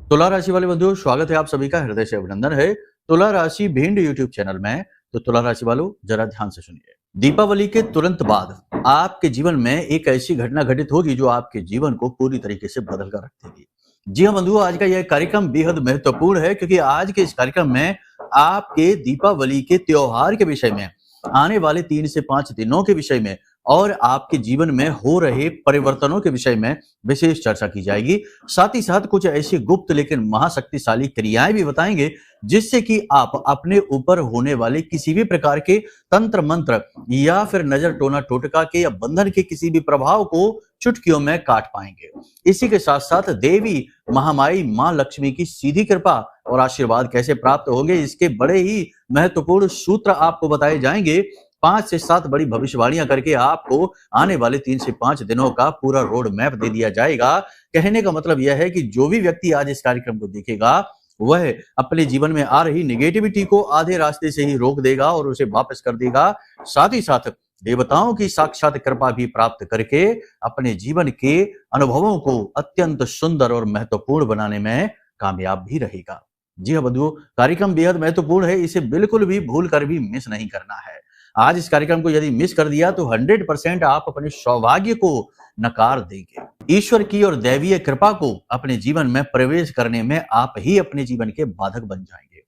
तुला राशि वाले बंधुओं, स्वागत है आप सभी का, हृदय से अभिनंदन है तुला राशि भिंड यूट्यूब चैनल में। तो तुला राशि वालों, जरा ध्यान से सुनिए। दीपावली के तुरंत बाद आपके जीवन में एक ऐसी घटना घटित होगी जो आपके जीवन को पूरी तरीके से बदल कर रख देगी। जी हाँ बंधुओं, आज का यह कार्यक्रम बेहद महत्वपूर्ण है क्योंकि आज के इस कार्यक्रम में आपके दीपावली के त्योहार के विषय में, आने वाले 3 से 5 दिनों के विषय में और आपके जीवन में हो रहे परिवर्तनों के विषय में विशेष चर्चा की जाएगी। साथ ही साथ कुछ ऐसी गुप्त लेकिन महाशक्तिशाली क्रियाएं भी बताएंगे जिससे कि आप अपने ऊपर होने वाले किसी भी प्रकार के तंत्र मंत्र या फिर नजर टोना टोटका के या बंधन के किसी भी प्रभाव को चुटकियों में काट पाएंगे। इसी के साथ साथ देवी महामाई मां लक्ष्मी की सीधी कृपा और आशीर्वाद कैसे प्राप्त होंगे, इसके बड़े ही महत्वपूर्ण सूत्र आपको बताए जाएंगे। 5 से 7 बड़ी भविष्यवाणियां करके आपको आने वाले 3 से 5 दिनों का पूरा रोड मैप दे दिया जाएगा। कहने का मतलब यह है कि जो भी व्यक्ति आज इस कार्यक्रम को देखेगा वह अपने जीवन में आ रही निगेटिविटी को आधे रास्ते से ही रोक देगा और उसे वापस कर देगा। साथ ही साथ देवताओं की साक्षात कृपा भी प्राप्त करके अपने जीवन के अनुभवों को अत्यंत सुंदर और महत्वपूर्ण बनाने में कामयाब भी रहेगा। जी हाँ बंधुओं, कार्यक्रम बेहद महत्वपूर्ण है, इसे बिल्कुल भी भूल कर भी मिस नहीं करना है। आज इस कार्यक्रम को यदि मिस कर दिया तो 100% आप अपने सौभाग्य को नकार देंगे। ईश्वर की और दैवीय कृपा को अपने जीवन में प्रवेश करने में आप ही अपने जीवन के बाधक बन जाएंगे।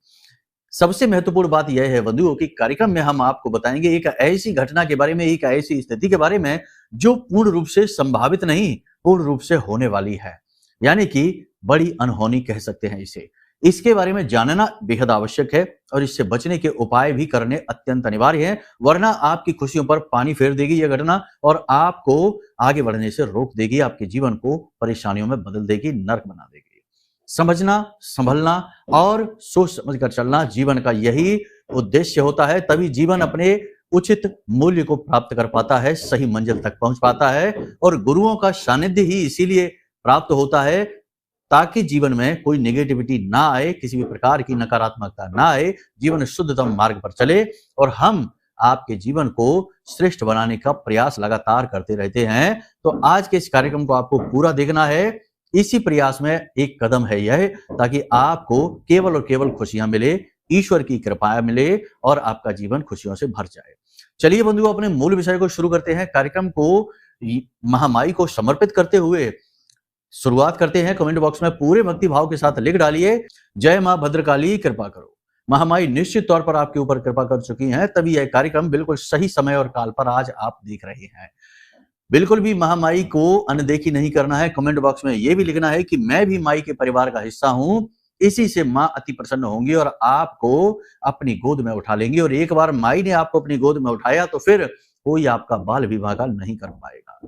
सबसे महत्वपूर्ण बात यह है बंधुओं कि कार्यक्रम में हम आपको बताएंगे एक ऐसी घटना के बारे में, एक ऐसी स्थिति के बारे में जो पूर्ण रूप से संभावित नहीं, पूर्ण रूप से होने वाली है, यानी कि बड़ी अनहोनी कह सकते हैं इसे। इसके बारे में जानना बेहद आवश्यक है और इससे बचने के उपाय भी करने अत्यंत अनिवार्य है, वरना आपकी खुशियों पर पानी फेर देगी यह घटना और आपको आगे बढ़ने से रोक देगी, आपके जीवन को परेशानियों में बदल देगी, नर्क बना देगी। समझना, संभलना और सोच समझकर चलना जीवन का यही उद्देश्य होता है, तभी जीवन अपने उचित मूल्य को प्राप्त कर पाता है, सही मंजिल तक पहुंच पाता है। और गुरुओं का सानिध्य ही इसीलिए प्राप्त होता है ताकि जीवन में कोई नेगेटिविटी ना आए, किसी भी प्रकार की नकारात्मकता ना आए, जीवन शुद्धतम मार्ग पर चले और हम आपके जीवन को श्रेष्ठ बनाने का प्रयास लगातार करते रहते हैं। तो आज के इस कार्यक्रम को आपको पूरा देखना है। इसी प्रयास में एक कदम है यह, ताकि आपको केवल और केवल खुशियां मिले, ईश्वर की कृपा मिले और आपका जीवन खुशियों से भर जाए। चलिए बंधुओं, अपने मूल विषय को शुरू करते हैं। कार्यक्रम को महामाई को समर्पित करते हुए शुरुआत करते हैं। कमेंट बॉक्स में पूरे भक्ति भाव के साथ लिख डालिए, जय मां भद्रकाली कृपा करो। महामाई निश्चित तौर पर आपके ऊपर कृपा कर चुकी हैं, तभी यह कार्यक्रम बिल्कुल सही समय और काल पर आज आप देख रहे हैं। बिल्कुल भी महामाई को अनदेखी नहीं करना है। कमेंट बॉक्स में यह भी लिखना है कि मैं भी माई के परिवार का हिस्सा हूं, इसी से मां अति प्रसन्न होंगी और आपको अपनी गोद में उठा लेंगी। और एक बार माई ने आपको अपनी गोद में उठाया तो फिर कोई आपका बाल विवाह नहीं कर पाएगा।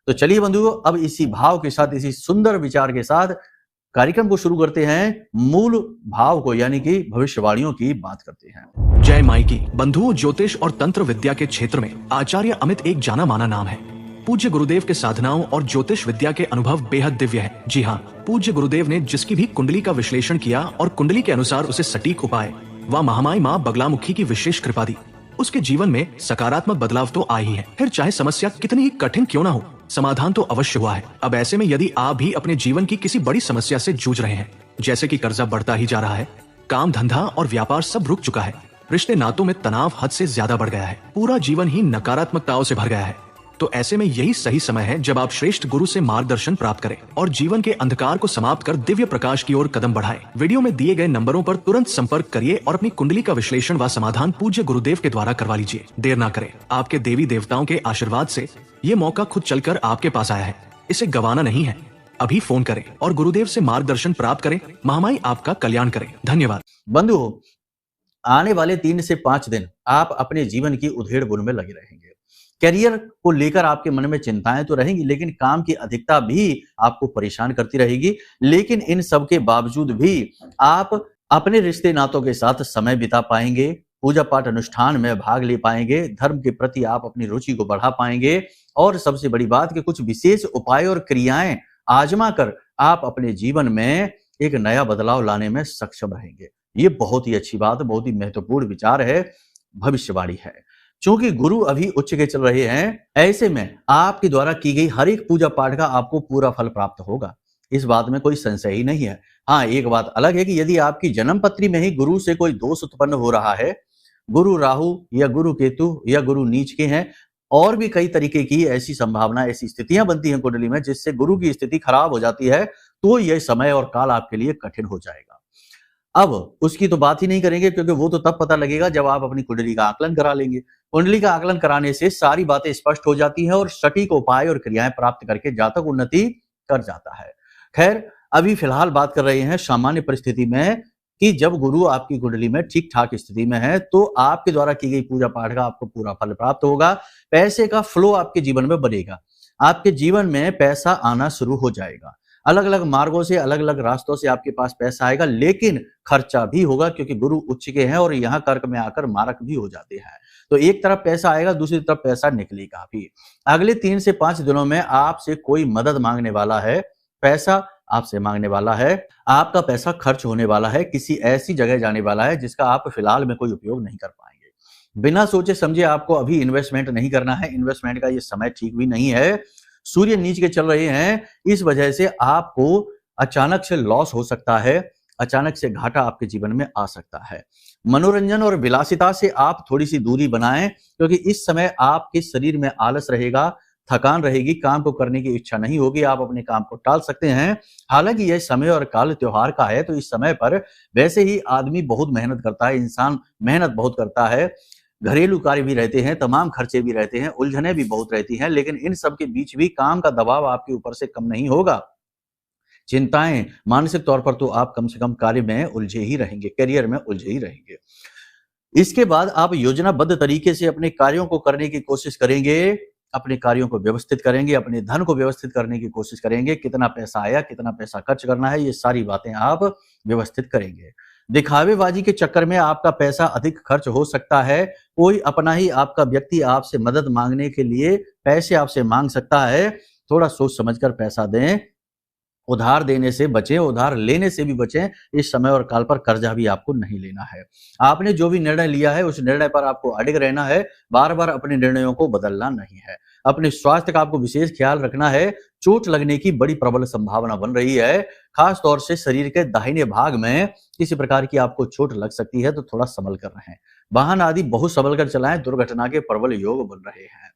तो चलिए बंधुओं, अब इसी भाव के साथ, इसी सुंदर विचार के साथ कार्यक्रम को शुरू करते हैं। मूल भाव को यानी कि भविष्यवाणियों की बात करते हैं। जय माई की। बंधुओं, ज्योतिष और तंत्र विद्या के क्षेत्र में आचार्य अमित एक जाना माना नाम है। पूज्य गुरुदेव के साधनाओं और ज्योतिष विद्या के अनुभव बेहद दिव्य है। जी हाँ, पूज्य गुरुदेव ने जिसकी भी कुंडली का विश्लेषण किया और कुंडली के अनुसार उसे सटीक उपाय व महामाई माँ बगलामुखी की विशेष कृपा दी, उसके जीवन में सकारात्मक बदलाव तो आए ही है। फिर चाहे समस्या कितनी ही कठिन क्यों ना हो, समाधान तो अवश्य हुआ है। अब ऐसे में यदि आप भी अपने जीवन की किसी बड़ी समस्या से जूझ रहे हैं, जैसे कि कर्जा बढ़ता ही जा रहा है, काम धंधा और व्यापार सब रुक चुका है, रिश्ते नातों में तनाव हद से ज्यादा बढ़ गया है, पूरा जीवन ही नकारात्मकताओं से भर गया है, तो ऐसे में यही सही समय है जब आप श्रेष्ठ गुरु से मार्गदर्शन प्राप्त करें और जीवन के अंधकार को समाप्त कर दिव्य प्रकाश की ओर कदम बढ़ाएं। वीडियो में दिए गए नंबरों पर तुरंत संपर्क करिए और अपनी कुंडली का विश्लेषण व समाधान पूज्य गुरुदेव के द्वारा करवा लीजिए। देर ना करें, आपके देवी देवताओं के आशीर्वाद से ये मौका खुद चलकर आपके पास आया है, इसे गंवाना नहीं है। अभी फोन करें और गुरुदेव से मार्गदर्शन प्राप्त करें। महामाई आपका कल्याण करें। धन्यवाद। बंधुओं, आने वाले 3 से 5 दिन आप अपने जीवन की उधेड़ बुन में लगे रहेंगे। करियर को लेकर आपके मन में चिंताएं तो रहेंगी, लेकिन काम की अधिकता भी आपको परेशान करती रहेगी। लेकिन इन सब के बावजूद भी आप अपने रिश्ते नातों के साथ समय बिता पाएंगे, पूजा पाठ अनुष्ठान में भाग ले पाएंगे, धर्म के प्रति आप अपनी रुचि को बढ़ा पाएंगे और सबसे बड़ी बात कि कुछ विशेष उपाय और क्रियाएं आजमा कर आप अपने जीवन में एक नया बदलाव लाने में सक्षम रहेंगे। ये बहुत ही अच्छी बात, बहुत ही महत्वपूर्ण विचार है, भविष्यवाणी है। चूंकि गुरु अभी उच्च के चल रहे हैं, ऐसे में आपके द्वारा की गई हर एक पूजा पाठ का आपको पूरा फल प्राप्त होगा। इस बात में कोई संशय ही नहीं है। हाँ, एक बात अलग है कि यदि आपकी जन्म पत्री में ही गुरु से कोई दोष उत्पन्न हो रहा है, गुरु राहु या गुरु केतु या गुरु नीच के हैं, और भी कई तरीके की ऐसी संभावना, ऐसी स्थितियां बनती हैं कुंडली में जिससे गुरु की स्थिति खराब हो जाती है, तो यह समय और काल आपके लिए कठिन हो जाएगा। अब उसकी तो बात ही नहीं करेंगे, क्योंकि वो तो तब पता लगेगा जब आप अपनी कुंडली का आकलन करा लेंगे। कुंडली का आकलन कराने से सारी बातें स्पष्ट हो जाती हैं और सटीक उपाय और क्रियाएं प्राप्त करके जातक उन्नति कर जाता है। खैर, अभी फिलहाल बात कर रहे हैं सामान्य परिस्थिति में कि जब गुरु आपकी कुंडली में ठीक ठाक स्थिति में है तो आपके द्वारा की गई पूजा पाठ का आपको पूरा फल प्राप्त होगा। पैसे का फ्लो आपके जीवन में बनेगा, आपके जीवन में पैसा आना शुरू हो जाएगा। अलग अलग मार्गों से, अलग अलग रास्तों से आपके पास पैसा आएगा, लेकिन खर्चा भी होगा, क्योंकि गुरु उच्च के हैं और यहाँ कर्क में आकर मारक भी हो जाते हैं। तो एक तरफ पैसा आएगा, दूसरी तरफ पैसा निकलेगा भी। अगले 3 से 5 दिनों में आपसे कोई मदद मांगने वाला है, पैसा आपसे मांगने वाला है, आपका पैसा खर्च होने वाला है, किसी ऐसी जगह जाने वाला है जिसका आप फिलहाल में कोई उपयोग नहीं कर पाएंगे। बिना सोचे समझे आपको अभी इन्वेस्टमेंट नहीं करना है, इन्वेस्टमेंट का ये समय ठीक भी नहीं है। सूर्य नीच के चल रहे हैं, इस वजह से आपको अचानक से लॉस हो सकता है, अचानक से घाटा आपके जीवन में आ सकता है। मनोरंजन और विलासिता से आप थोड़ी सी दूरी बनाएं, क्योंकि इस समय आपके शरीर में आलस रहेगा, थकान रहेगी, काम को करने की इच्छा नहीं होगी, आप अपने काम को टाल सकते हैं। हालांकि यह समय और काल त्योहार का है, तो इस समय पर वैसे ही आदमी बहुत मेहनत करता है, इंसान मेहनत बहुत करता है, घरेलू कार्य भी रहते हैं, तमाम खर्चे भी रहते हैं, उलझने भी बहुत रहती हैं, लेकिन इन सब के बीच भी काम का दबाव आपके ऊपर से कम नहीं होगा। चिंताएं, मानसिक तौर पर तो आप कम से कम कार्य में उलझे ही रहेंगे, करियर में उलझे ही रहेंगे। इसके बाद आप योजनाबद्ध तरीके से अपने कार्यों को करने की कोशिश करेंगे, अपने कार्यों को व्यवस्थित करेंगे, अपने धन को व्यवस्थित करने की कोशिश करेंगे। कितना पैसा आया, कितना पैसा खर्च करना है, ये सारी बातें आप व्यवस्थित करेंगे। दिखावेबाजी के चक्कर में आपका पैसा अधिक खर्च हो सकता है। कोई अपना ही आपका व्यक्ति आपसे मदद मांगने के लिए पैसे आपसे मांग सकता है। थोड़ा सोच समझकर पैसा दें, उधार देने से बचें, उधार लेने से भी बचें। इस समय और काल पर कर्जा भी आपको नहीं लेना है। आपने जो भी निर्णय लिया है उस निर्णय पर आपको अडिग रहना है, बार बार अपने निर्णयों को बदलना नहीं है। अपने स्वास्थ्य का आपको विशेष ख्याल रखना है। चोट लगने की बड़ी प्रबल संभावना बन रही है, खास तौर से शरीर के दाहिने भाग में किसी प्रकार की आपको चोट लग सकती है, तो थोड़ा संभल कर रहें। वाहन आदि बहुत संभल कर चलाएं, दुर्घटना के प्रबल योग बन रहे हैं।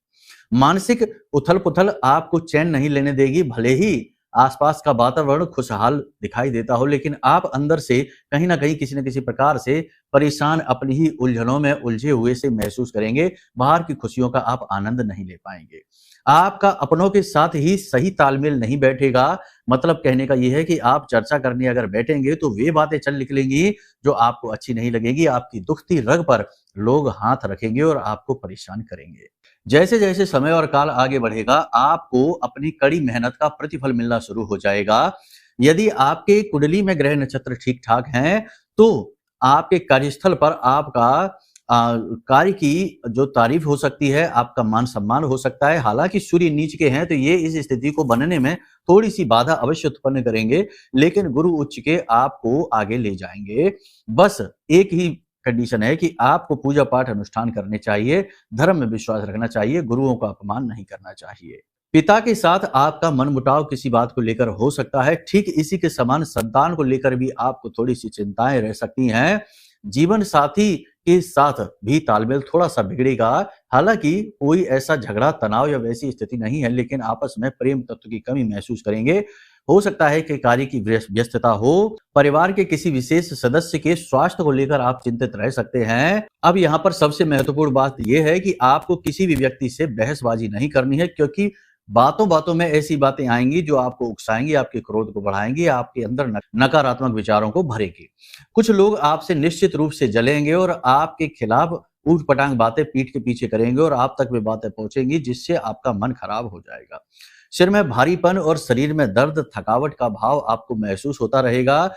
मानसिक उथल पुथल आपको चैन नहीं लेने देगी। भले ही आसपास का वातावरण खुशहाल दिखाई देता हो, लेकिन आप अंदर से कहीं ना कहीं किसी न किसी प्रकार से परेशान, अपनी ही उलझनों में उलझे हुए से महसूस करेंगे। बाहर की खुशियों का आप आनंद नहीं ले पाएंगे। आपका अपनों के साथ ही सही तालमेल नहीं बैठेगा। मतलब कहने का यह है कि आप चर्चा करने अगर बैठेंगे तो वे बातें चल निकलेंगी जो आपको अच्छी नहीं लगेगी। आपकी दुखती रग पर लोग हाथ रखेंगे और आपको परेशान करेंगे। जैसे जैसे समय और काल आगे बढ़ेगा, आपको अपनी कड़ी मेहनत का प्रतिफल मिलना शुरू हो जाएगा। यदि आपके कुंडली में ग्रह नक्षत्र ठीक ठाक हैं, तो आपके कार्यस्थल पर आपका कार्य की जो तारीफ हो सकती है, आपका मान सम्मान हो सकता है। हालांकि सूर्य नीच के हैं, तो ये इस स्थिति को बनने में थोड़ी सी बाधा अवश्य उत्पन्न करेंगे, लेकिन गुरु उच्च के आपको आगे ले जाएंगे। बस एक ही कंडीशन है कि आपको पूजा पाठ अनुष्ठान करने चाहिए, धर्म में विश्वास रखना चाहिए, गुरुओं का अपमान नहीं करना चाहिए। पिता के साथ आपका मनमुटाव किसी बात को लेकर हो सकता है। ठीक इसी के समान संतान को लेकर भी आपको थोड़ी सी चिंताएं रह सकती हैं। जीवन साथी के साथ भी तालमेल थोड़ा सा बिगड़ेगा। हालांकि कोई ऐसा झगड़ा, तनाव या वैसी स्थिति नहीं है, लेकिन आपस में प्रेम तत्व की कमी महसूस करेंगे। हो सकता है कि कार्य की व्यस्तता हो, परिवार के किसी विशेष सदस्य के स्वास्थ्य को लेकर आप चिंतित रह सकते हैं। अब यहाँ पर सबसे महत्वपूर्ण बात यह है कि आपको किसी भी व्यक्ति से बहसबाजी नहीं करनी है, क्योंकि बातों बातों में ऐसी बातें आएंगी जो आपको उकसाएंगी, आपके क्रोध को बढ़ाएंगी, आपके अंदर नकारात्मक विचारों को भरेगी। कुछ लोग आपसे निश्चित रूप से जलेंगे और आपके खिलाफ ऊट-पटांग बातें पीठ के पीछे करेंगे और आप तक वे बातें पहुंचेंगी, जिससे आपका मन खराब हो जाएगा। सिर में भारीपन और शरीर में दर्द, थकावट का भाव आपको महसूस होता रहेगा।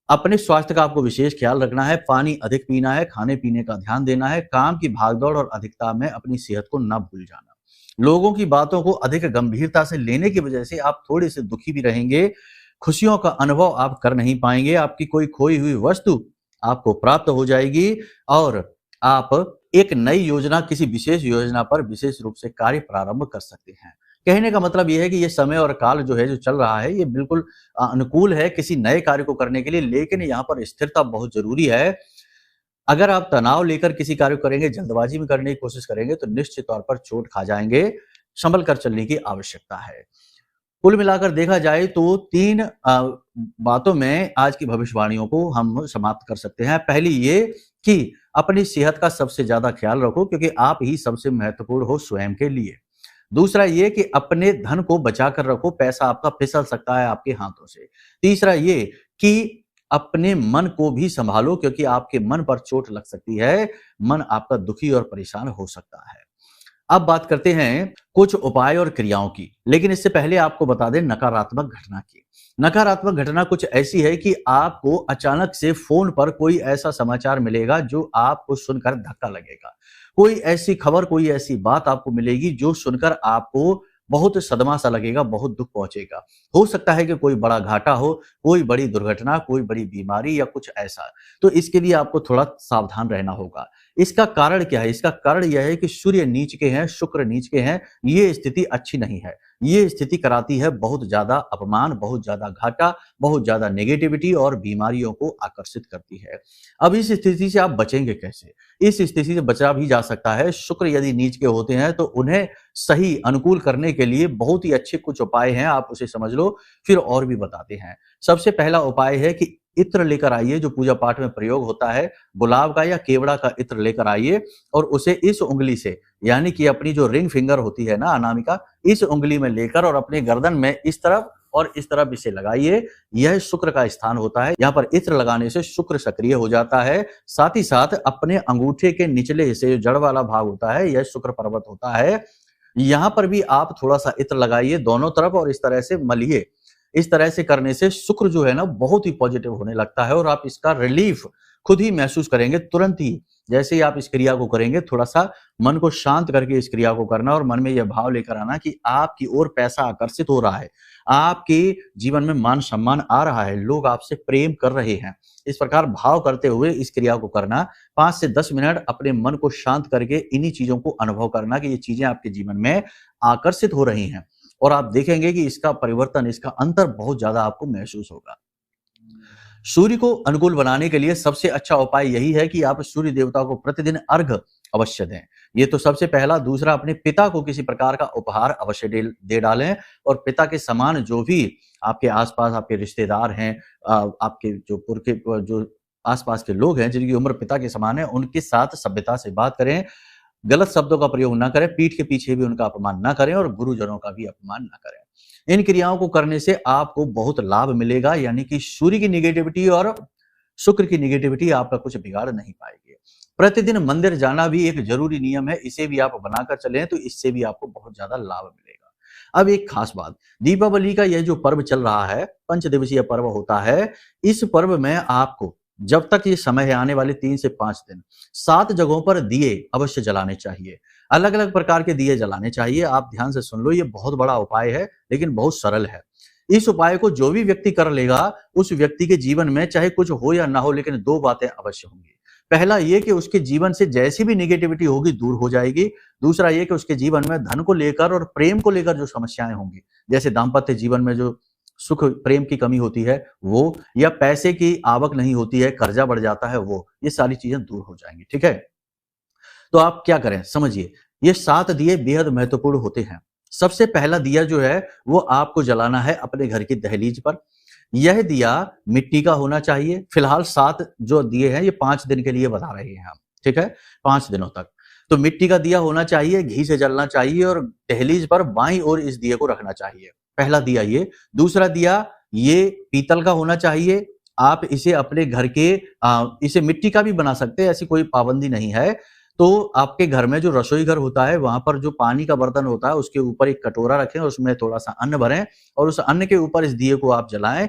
अपने स्वास्थ्य का आपको विशेष ख्याल रखना है, पानी अधिक पीना है, खाने पीने का ध्यान देना है, काम की भागदौड़ और अधिकता में अपनी सेहत को न भूल जाना। लोगों की बातों को अधिक गंभीरता से लेने की वजह से आप थोड़े से दुखी भी रहेंगे। खुशियों का अनुभव आप कर नहीं पाएंगे। आपकी कोई खोई हुई वस्तु आपको प्राप्त हो जाएगी और आप एक नई योजना, किसी विशेष योजना पर विशेष रूप से कार्य प्रारंभ कर सकते हैं। कहने का मतलब ये है कि ये समय और काल जो है, जो चल रहा है, ये बिल्कुल अनुकूल है किसी नए कार्य को करने के लिए, लेकिन यहाँ पर स्थिरता बहुत ज़रूरी है। अगर आप तनाव लेकर किसी कार्य को करेंगे, जल्दबाजी में करने की कोशिश करेंगे, तो निश्चित तौर पर चोट खा जाएँगे, संभल कर चलने की आवश्यकता है। कुल मिलाकर देखा जाए तो 3 बातों में आज की भविष्यवाणियों को हम समाप्त कर सकते हैं। पहली ये कि अपनी सेहत का सबसे ज़्यादा ख्याल रखो, क्योंकि आप ही सबसे महत्वपूर्ण हो स्वयं के लिए। दूसरा ये कि अपने धन को बचा कर रखो, पैसा आपका फिसल सकता है आपके हाथों से। तीसरा ये कि अपने मन को भी सँभालो, क्योंकि आपके मन पर चोट लग सकती है, मन आपका दुखी और परेशान हो सकता है। अब बात करते हैं कुछ उपाय और क्रियाओं की, लेकिन इससे पहले आपको बता दें नकारात्मक घटना की। नकारात्मक घटना कुछ ऐसी है कि आपको अचानक से फ़ोन पर कोई ऐसा समाचार मिलेगा जो आपको सुनकर धक्का लगेगा। कोई ऐसी खबर, कोई ऐसी बात आपको मिलेगी जो सुनकर आपको बहुत सदमा-सा लगेगा, बहुत दुःख पहुँचेगा। हो सकता है कि कोई बड़ा घाटा हो, कोई बड़ी दुर्घटना, कोई बड़ी बीमारी या कुछ ऐसा। तो इसके लिए आपको थोड़ा सावधान रहना होगा। इसका कारण क्या है? इसका कारण यह है कि सूर्य नीच के हैं, शुक्र नीच के हैं, ये स्थिति अच्छी नहीं है। ये स्थिति कराती है बहुत ज़्यादा अपमान, बहुत ज़्यादा घाटा, बहुत ज़्यादा नेगेटिविटी और बीमारियों को आकर्षित करती है। अब इस स्थिति से आप बचेंगे कैसे? इस स्थिति से बचा भी जा सकता है। शुक्र यदि नीच के होते हैं तो उन्हें सही अनुकूल करने के लिए बहुत ही अच्छे कुछ उपाय हैं, आप उसे समझ लो, फिर और भी बताते हैं। सबसे पहला उपाय है कि इत्र लेकर आइए, जो पूजा पाठ में प्रयोग होता है, गुलाब का या केवड़ा का इत्र लेकर आइए और उसे इस उँगली से, यानी कि अपनी जो रिंग फिंगर होती है ना अनामिका, इस उँगली में लेकर और अपने गर्दन में इस तरफ और इस तरफ इसे लगाइए। यह शुक्र का स्थान होता है। यहाँ पर इत्र लगाने से शुक्र सक्रिय हो जाता है। साथ ही साथ अपने अंगूठे के निचले हिस्से, जो जड़ वाला भाग होता है, यह शुक्र पर्वत होता है। यहाँ पर भी आप थोड़ा-सा इत्र लगाइए दोनों तरफ और इस तरह से मलिए। इस तरह से करने से शुक्र जो है ना बहुत ही पॉजिटिव होने लगता है और आप इसका रिलीफ खुद ही महसूस करेंगे तुरंत ही। जैसे ही आप इस क्रिया को करेंगे, थोड़ा-सा मन को शांत करके इस क्रिया को करना और मन में यह भाव लेकर आना कि आपकी ओर पैसा आकर्षित हो रहा है। आपके जीवन में मान-सम्मान आ रहा है, लोग आपसे प्रेम कर रहे हैं। इस प्रकार भाव करते हुए इस क्रिया को करना, 5 से 10 मिनट अपने मन को शांत करके इन्हीं चीज़ों को अनुभव करना कि ये चीज़ें आपके जीवन में आकर्षित हो रही हैं और आप देखेंगे कि इसका परिवर्तन, इसका अंतर बहुत ज़्यादा आपको महसूस होगा। सूर्य को अनुकूल बनाने के लिए सबसे अच्छा उपाय यही है कि आप सूर्य देवता को प्रतिदिन अर्घ अवश्य दें। ये तो सबसे पहला। दूसरा, अपने पिता को किसी प्रकार का उपहार अवश्य दे डालें और पिता के समान जो भी आपके आस-पास आपके रिश्तेदार हैं, आपके जो पुरखे जो आस-पास के लोग हैं जिनकी उम्र पिता के समान है, उनके साथ सभ्यता से बात करें। गलत शब्दों का प्रयोग ना करें, पीठ के पीछे भी उनका अपमान ना करें और गुरुजनों का भी अपमान ना करें। इन क्रियाओं को करने से आपको बहुत लाभ मिलेगा, यानी कि सूर्य की नेगेटिविटी और शुक्र की नेगेटिविटी आपका कुछ बिगाड़ नहीं पाएगी। प्रतिदिन मंदिर जाना भी एक जरूरी नियम है, इसे भी आप बनाकर चलें तो इससे भी आपको बहुत ज्यादा लाभ मिलेगा। अब एक खास बात, दीपावली का यह जो पर्व चल रहा है, पंचदिवसीय पर्व होता है, इस पर्व में आपको जब तक ये समय है, आने वाले 3 से 5 दिन, 7 जगहों पर दिए अवश्य जलाने चाहिए। अलग-अलग प्रकार के दिए जलाने चाहिए। आप ध्यान से सुन लो, ये बहुत बड़ा उपाय है, लेकिन बहुत सरल है। इस उपाय को जो भी व्यक्ति कर लेगा, उस व्यक्ति के जीवन में चाहे कुछ हो या ना हो, लेकिन 2 बातें अवश्य होंगी। पहला ये कि उसके जीवन से जैसी भी नेगेटिविटी होगी दूर हो जाएगी। दूसरा ये कि उसके जीवन में धन को लेकर और प्रेम को लेकर जो समस्याएं होंगी, जैसे दाम्पत्य जीवन में जो सुख प्रेम की कमी होती है वो, या पैसे की आवक नहीं होती है, कर्जा बढ़ जाता है वो, ये सारी चीजें दूर हो जाएंगी। ठीक है, तो आप क्या करें समझिए। ये 7 दिए बेहद महत्वपूर्ण होते हैं। सबसे पहला दिया जो है वो आपको जलाना है अपने घर की दहलीज पर। यह दिया मिट्टी का होना चाहिए। फिलहाल 7 जो दिए हैं ये 5 दिन के लिए बता रहे हैं हम, ठीक है, 5 दिनों तक। तो मिट्टी का दिया होना चाहिए, घी से जलना चाहिए और दहलीज पर बाईं ओर इस दिए को रखना चाहिए। पहला दिया ये। दूसरा दिया ये पीतल का होना चाहिए। आप इसे अपने घर के इसे मिट्टी का भी बना सकते हैं, ऐसी कोई पाबंदी नहीं है। तो आपके घर में जो रसोई घर होता है, वहां पर जो पानी का बर्तन होता है, उसके ऊपर एक कटोरा रखें, उसमें थोड़ा सा अन्न भरें और उस अन्न के ऊपर इस दिए को आप जलाएं।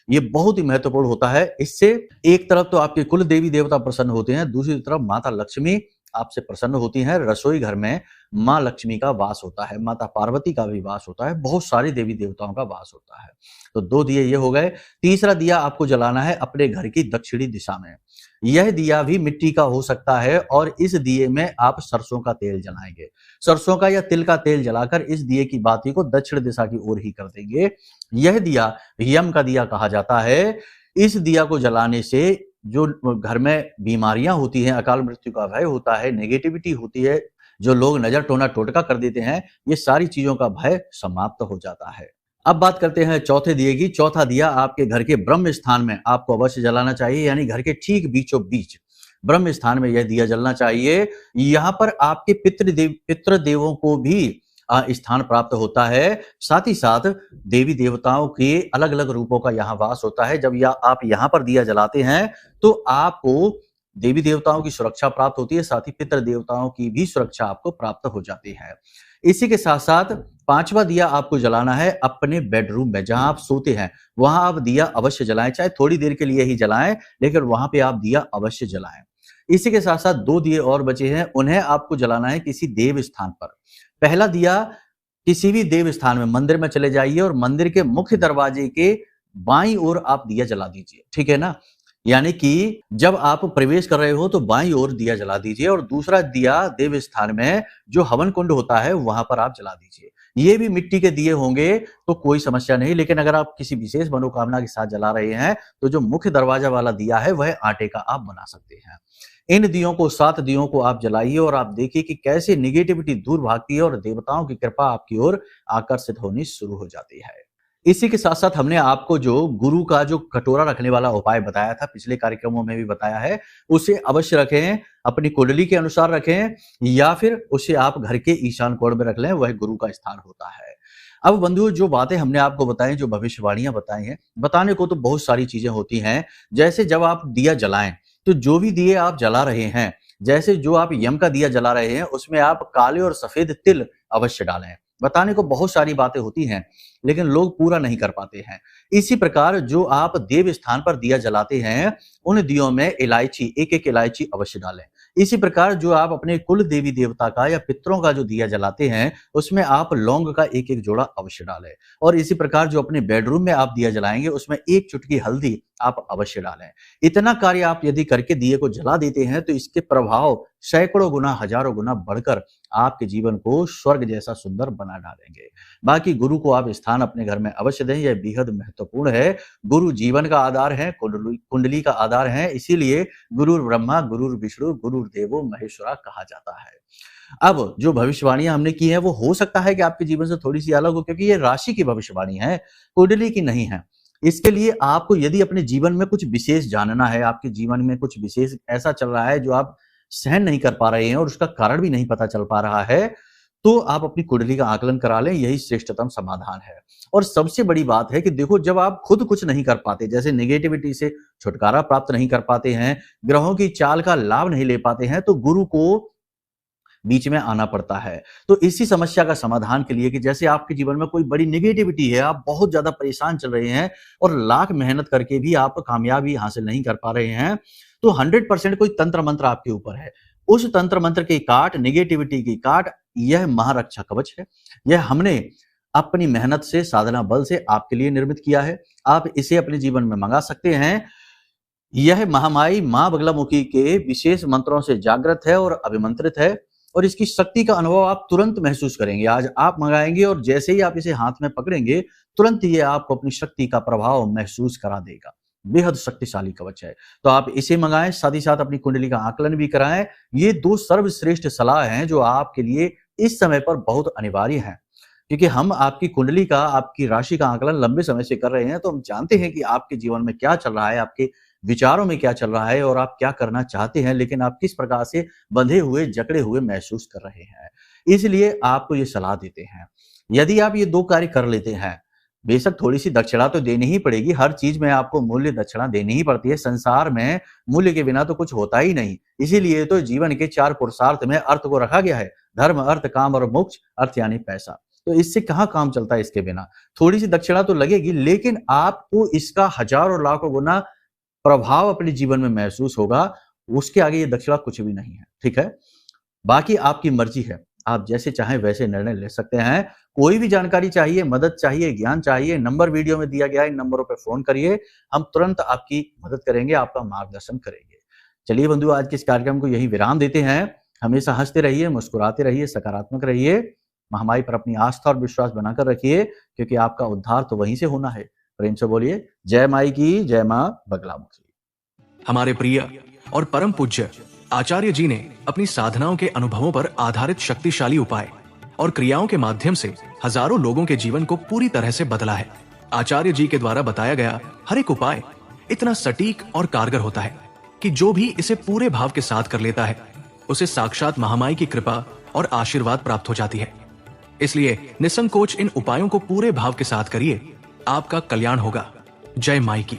ये बहुत ही महत्वपूर्ण होता है। इससे एक तरफ तो आपके कुल देवी देवता प्रसन्न होते हैं, दूसरी तरफ माता लक्ष्मी आपसे प्रसन्न होती हैं। रसोई घर में माँ लक्ष्मी का वास होता है, माता पार्वती का भी वास होता है, बहुत सारे देवी देवताओं का वास होता है। तो 2 दिए ये हो गए। तीसरा दिया आपको जलाना है अपने घर की दक्षिणी दिशा में। यह दिया भी मिट्टी का हो सकता है और इस दिए में आप सरसों का तेल जलाएंगे। सरसों का या तिल का तेल जलाकर इस दिए की बाती को दक्षिण दिशा की ओर ही कर देंगे। यह दिया यम का दिया कहा जाता है। इस दिया को जलाने से जो घर में बीमारियां होती हैं, अकाल मृत्यु का भय होता है, नेगेटिविटी होती है, जो लोग नजर टोना टोटका कर देते हैं, ये सारी चीजों का भय समाप्त हो जाता है। अब बात करते हैं चौथे दिए की। चौथा दिया आपके घर के ब्रह्म स्थान में आपको अवश्य जलाना चाहिए, यानी घर के ठीक बीचों बीच ब्रह्म स्थान में यह दिया जलना चाहिए। यहाँ पर आपके पितृ देवों को भी स्थान प्राप्त होता है। साथ ही साथ देवी देवताओं के अलग अलग रूपों का यहाँ वास होता है। जब आप यहाँ पर दिया जलाते हैं तो आपको देवी देवताओं की सुरक्षा प्राप्त होती है, साथ ही पितृ देवताओं की भी सुरक्षा आपको प्राप्त हो जाती है। इसी के साथ साथ पांचवा दिया आपको जलाना है अपने बेडरूम में, जहां आप सोते हैं वहां आप दिया अवश्य जलाएं, चाहे थोड़ी देर के लिए ही जलाएं, लेकिन वहां पे आप दिया अवश्य जलाएं। इसी के साथ साथ दो दिए और बचे हैं, उन्हें आपको जलाना है किसी देव स्थान पर। पहला दिया किसी भी देव स्थान में, मंदिर में चले जाइए और मंदिर के मुख्य दरवाजे के बाईं ओर आप दिया जला दीजिए, ठीक है ना। यानी कि जब आप प्रवेश कर रहे हो तो बाईं ओर दिया जला दीजिए और दूसरा दिया देव स्थान में जो हवन कुंड होता है वहां पर आप जला दीजिए। ये भी मिट्टी के दिए होंगे तो कोई समस्या नहीं, लेकिन अगर आप किसी विशेष मनोकामना के साथ जला रहे हैं तो जो मुख्य दरवाजा वाला दिया है वह आटे का आप बना सकते हैं। इन दियों को 7 दियों को आप जलाइए और आप देखिए कि कैसे निगेटिविटी दूर भागती है और देवताओं की कृपा आपकी ओर आकर्षित होनी शुरू हो जाती है। इसी के साथ साथ हमने आपको जो गुरु का जो कटोरा रखने वाला उपाय बताया था, पिछले कार्यक्रमों में भी बताया है, उसे अवश्य रखें, अपनी कुंडली के अनुसार रखें या फिर उसे आप घर के ईशान कोण में रख लें, वह गुरु का स्थान होता है। अब बंधुओं, जो बातें हमने आपको बताई, जो भविष्यवाणियां बताई हैं, बताने को तो बहुत सारी चीजें होती हैं। जैसे जब आप दिया जलाएं तो जो भी दिए आप जला रहे हैं, जैसे जो आप यम का दिया जला रहे हैं उसमें आप काले और सफेद तिल अवश्य डालें। बताने को बहुत सारी बातें होती हैं लेकिन लोग पूरा नहीं कर पाते हैं। इसी प्रकार जो आप देव स्थान पर दिया जलाते हैं उन दियों में इलायची, एक एक इलायची अवश्य डालें। इसी प्रकार जो आप अपने कुल देवी देवता का या पितरों का जो दिया जलाते हैं उसमें आप लौंग का एक एक जोड़ा अवश्य डालें। और इसी प्रकार जो अपने बेडरूम में आप दिया जलाएंगे उसमें एक चुटकी हल्दी आप अवश्य डालें। इतना कार्य आप यदि करके दिए को जला देते हैं तो इसके प्रभाव सैकड़ों गुना, हजारों गुना बढ़कर आपके जीवन को स्वर्ग जैसा सुंदर बना डालेंगे। बाकी गुरु को आप स्थान अपने घर में अवश्य दें, यह बेहद महत्वपूर्ण है। गुरु जीवन का आधार है, कुंडली का आधार है, इसीलिए गुरु ब्रह्मा, गुरु विष्णु, गुरु देवो महेश्वरा कहा जाता है। अब जो भविष्यवाणियां हमने की है वो हो सकता है कि आपके जीवन से थोड़ी सी अलग हो, क्योंकि ये राशि की भविष्यवाणी है, कुंडली की नहीं है। इसके लिए आपको यदि अपने जीवन में कुछ विशेष जानना है, आपके जीवन में कुछ विशेष ऐसा चल रहा है जो आप सहन नहीं कर पा रहे हैं और उसका कारण भी नहीं पता चल पा रहा है, तो आप अपनी कुंडली का आकलन करा लें, यही श्रेष्ठतम समाधान है। और सबसे बड़ी बात है कि देखो, जब आप खुद कुछ नहीं कर पाते, जैसे नेगेटिविटी से छुटकारा प्राप्त नहीं कर पाते हैं, ग्रहों की चाल का लाभ नहीं ले पाते हैं, तो गुरु को बीच में आना पड़ता है। तो इसी समस्या का समाधान के लिए कि जैसे आपके जीवन में कोई बड़ी नेगेटिविटी है, आप बहुत ज्यादा परेशान चल रहे हैं और लाख मेहनत करके भी आप कामयाबी हासिल नहीं कर पा रहे हैं, तो 100% कोई तंत्र मंत्र आपके ऊपर है। उस तंत्र मंत्र की काट, नेगेटिविटी की काट, यह महारक्षा कवच है। यह हमने अपनी मेहनत से, साधना बल से आपके लिए निर्मित किया है। आप इसे अपने जीवन में मंगा सकते हैं। यह महामाई मां बगलामुखी के विशेष मंत्रों से जागृत है और अभिमंत्रित है और इसकी शक्ति का अनुभव आप तुरंत महसूस करेंगे। आज आप मंगाएंगे और जैसे ही आप इसे हाथ में पकड़ेंगे, तुरंत ये आपको अपनी शक्ति का प्रभाव महसूस करा देगा। बेहद शक्तिशाली कवच है, तो आप इसे मंगाएं, साथ ही साथ अपनी कुंडली का आकलन भी कराएं। ये 2 सर्वश्रेष्ठ सलाह हैं जो आपके लिए इस समय पर बहुत अनिवार्य हैं, क्योंकि हम आपकी कुंडली का, आपकी राशि का आकलन लंबे समय से कर रहे हैं, तो हम जानते हैं कि आपके जीवन में क्या चल रहा है, आपके विचारों में क्या चल रहा है और आप क्या करना चाहते हैं, लेकिन आप किस प्रकार से बंधे हुए, जकड़े हुए महसूस कर रहे हैं। इसलिए आपको ये सलाह देते हैं, यदि आप ये 2 कार्य कर लेते हैं, बेशक थोड़ी सी दक्षिणा तो देनी ही पड़ेगी, हर चीज में आपको मूल्य दक्षिणा देनी ही पड़ती है। संसार में मूल्य के बिना तो कुछ होता ही नहीं। इसीलिए तो जीवन के 4 पुरुषार्थ में अर्थ को रखा गया है, धर्म, अर्थ, काम और मोक्ष। अर्थ यानी पैसा, तो इससे कहाँ काम चलता है इसके बिना। थोड़ी सी दक्षिणा तो लगेगी, लेकिन आपको इसका हजारों लाखों गुना प्रभाव अपने जीवन में महसूस होगा। उसके आगे ये दक्षिणा कुछ भी नहीं है, ठीक है। बाकी आपकी मर्जी है, आप जैसे चाहें वैसे निर्णय ले सकते हैं। कोई भी जानकारी चाहिए, मदद चाहिए, ज्ञान चाहिए, नंबर वीडियो में दिया गया है, इन नंबरों पर फोन करिए, हम तुरंत आपकी मदद करेंगे, आपका मार्गदर्शन करेंगे। चलिए बंधु, आज के इस कार्यक्रम को यही विराम देते हैं। हमेशा हंसते रहिए, मुस्कुराते रहिए, सकारात्मक रहिए, महामाई पर अपनी आस्था और विश्वास बनाकर रखिए, क्योंकि आपका उद्धार तो वहीं से होना है। प्रेम से बोलिए जय माई की, जय मां बगलामुखी। हमारे प्रिय और परम पूज्य आचार्य जी ने अपनी साधनाओं के अनुभवों पर आधारित शक्तिशाली उपाय और क्रियाओं के माध्यम से हजारों लोगों के जीवन को पूरी तरह से बदला है। आचार्य जी के द्वारा बताया गया हर एक उपाय इतना सटीक और कारगर होता है कि जो भी इसे पूरे भाव के साथ कर लेता है, उसे साक्षात महामाई की कृपा और आशीर्वाद प्राप्त हो जाती है। इसलिए निसंकोच इन उपायों को पूरे भाव के साथ करिए, आपका कल्याण होगा। जय माई की।